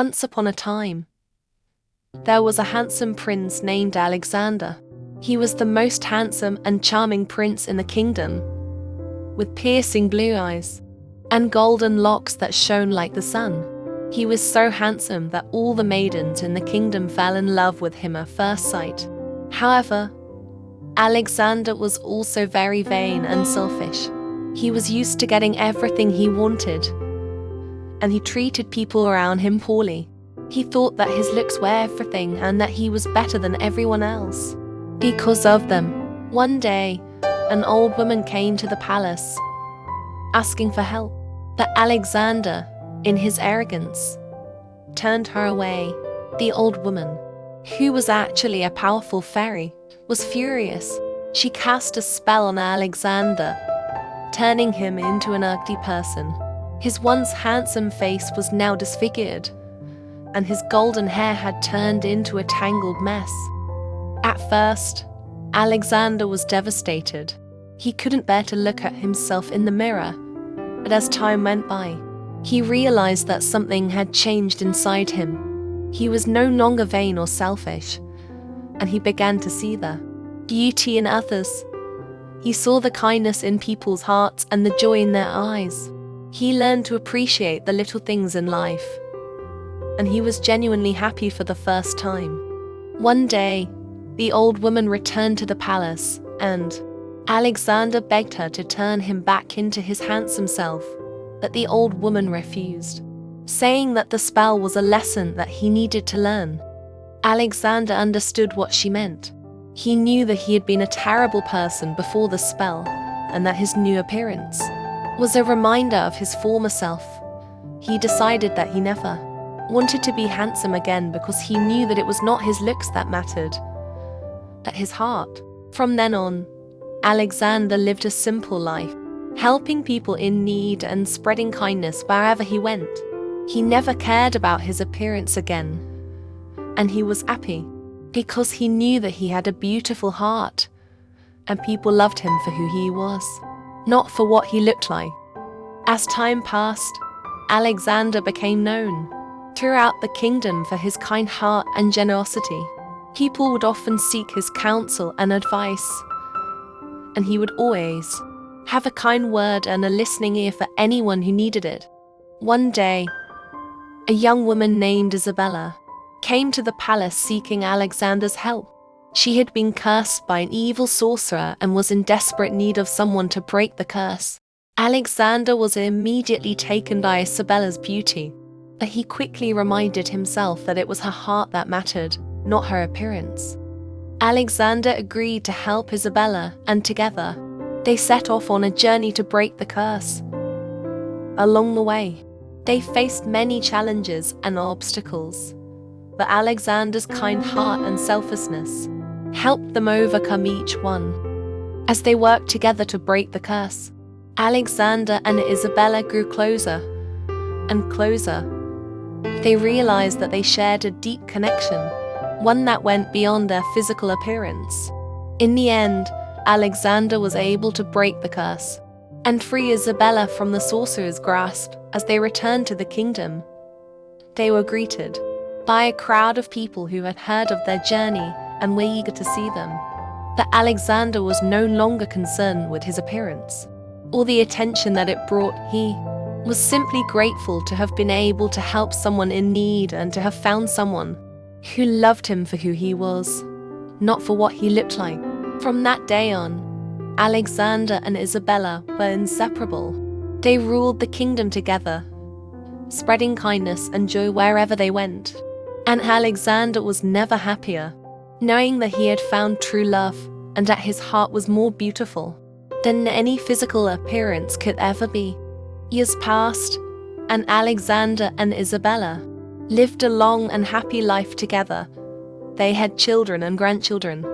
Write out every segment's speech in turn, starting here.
Once upon a time, there was a handsome prince named Alexander. He was the most handsome and charming prince in the kingdom, with piercing blue eyes and golden locks that shone like the sun. He was so handsome that all the maidens in the kingdom fell in love with him at first sight. However, Alexander was also very vain and selfish. He was used to getting everything he wanted, and he treated people around him poorly. He thought that his looks were everything and that he was better than everyone else. Because of them, one day, an old woman came to the palace, asking for help. But Alexander, in his arrogance, turned her away. The old woman, who was actually a powerful fairy, was furious. She cast a spell on Alexander, turning him into an ugly person. His once handsome face was now disfigured, and his golden hair had turned into a tangled mess. At first, Alexander was devastated. He couldn't bear to look at himself in the mirror, but as time went by, he realized that something had changed inside him. He was no longer vain or selfish, and he began to see the beauty in others. He saw the kindness in people's hearts and the joy in their eyes. He learned to appreciate the little things in life, and he was genuinely happy for the first time. One day, the old woman returned to the palace, and Alexander begged her to turn him back into his handsome self, but the old woman refused, saying that the spell was a lesson that he needed to learn. Alexander understood what she meant. He knew that he had been a terrible person before the spell, and that his new appearance was a reminder of his former self. He decided that he never wanted to be handsome again because he knew that it was not his looks that mattered, but his heart. From then on, Alexander lived a simple life, helping people in need and spreading kindness wherever he went. He never cared about his appearance again, and he was happy because he knew that he had a beautiful heart, and people loved him for who he was, not for what he looked like. As time passed, Alexander became known throughout the kingdom for his kind heart and generosity. People would often seek his counsel and advice, and he would always have a kind word and a listening ear for anyone who needed it. One day, a young woman named Isabella came to the palace seeking Alexander's help. She had been cursed by an evil sorcerer and was in desperate need of someone to break the curse. Alexander was immediately taken by Isabella's beauty, but he quickly reminded himself that it was her heart that mattered, not her appearance. Alexander agreed to help Isabella, and together, they set off on a journey to break the curse. Along the way, they faced many challenges and obstacles, but Alexander's kind heart and selflessness helped them overcome each one. As they worked together to break the curse, Alexander and Isabella grew closer and closer. They realized that they shared a deep connection, one that went beyond their physical appearance. In the end, Alexander was able to break the curse and free Isabella from the sorcerer's grasp. As they returned to the kingdom, they were greeted by a crowd of people who had heard of their journey and were eager to see them. But Alexander was no longer concerned with his appearance or the attention that it brought. He was simply grateful to have been able to help someone in need and to have found someone who loved him for who he was, not for what he looked like. From that day on, Alexander and Isabella were inseparable. They ruled the kingdom together, spreading kindness and joy wherever they went. And Alexander was never happier, knowing that he had found true love and that his heart was more beautiful than any physical appearance could ever be. Years passed, and Alexander and Isabella lived a long and happy life together. They had children and grandchildren,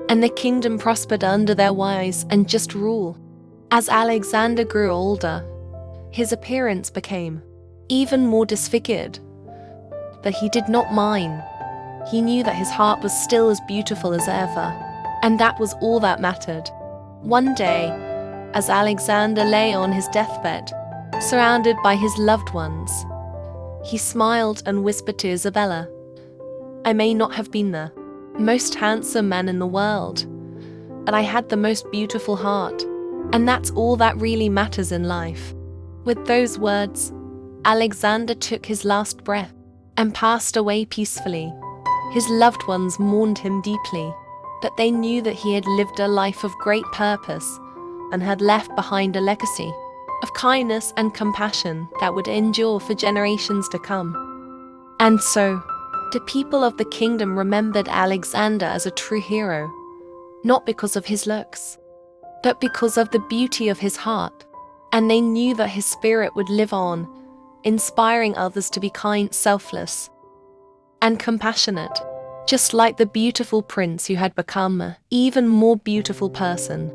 and the kingdom prospered under their wise and just rule. As Alexander grew older, his appearance became even more disfigured, but he did not mind. He knew that his heart was still as beautiful as ever, and that was all that mattered. One day, as Alexander lay on his deathbed, surrounded by his loved ones, He smiled and whispered to Isabella, "I may not have been the most handsome man in the world, but I had the most beautiful heart, and that's all that really matters in life." With those words, Alexander took his last breath and passed away peacefully. His loved ones mourned him deeply, but they knew that he had lived a life of great purpose and had left behind a legacy of kindness and compassion that would endure for generations to come. And so, the people of the kingdom remembered Alexander as a true hero, not because of his looks, but because of the beauty of his heart, and they knew that his spirit would live on, inspiring others to be kind, selfless, and compassionate, just like the beautiful prince who had become an even more beautiful person.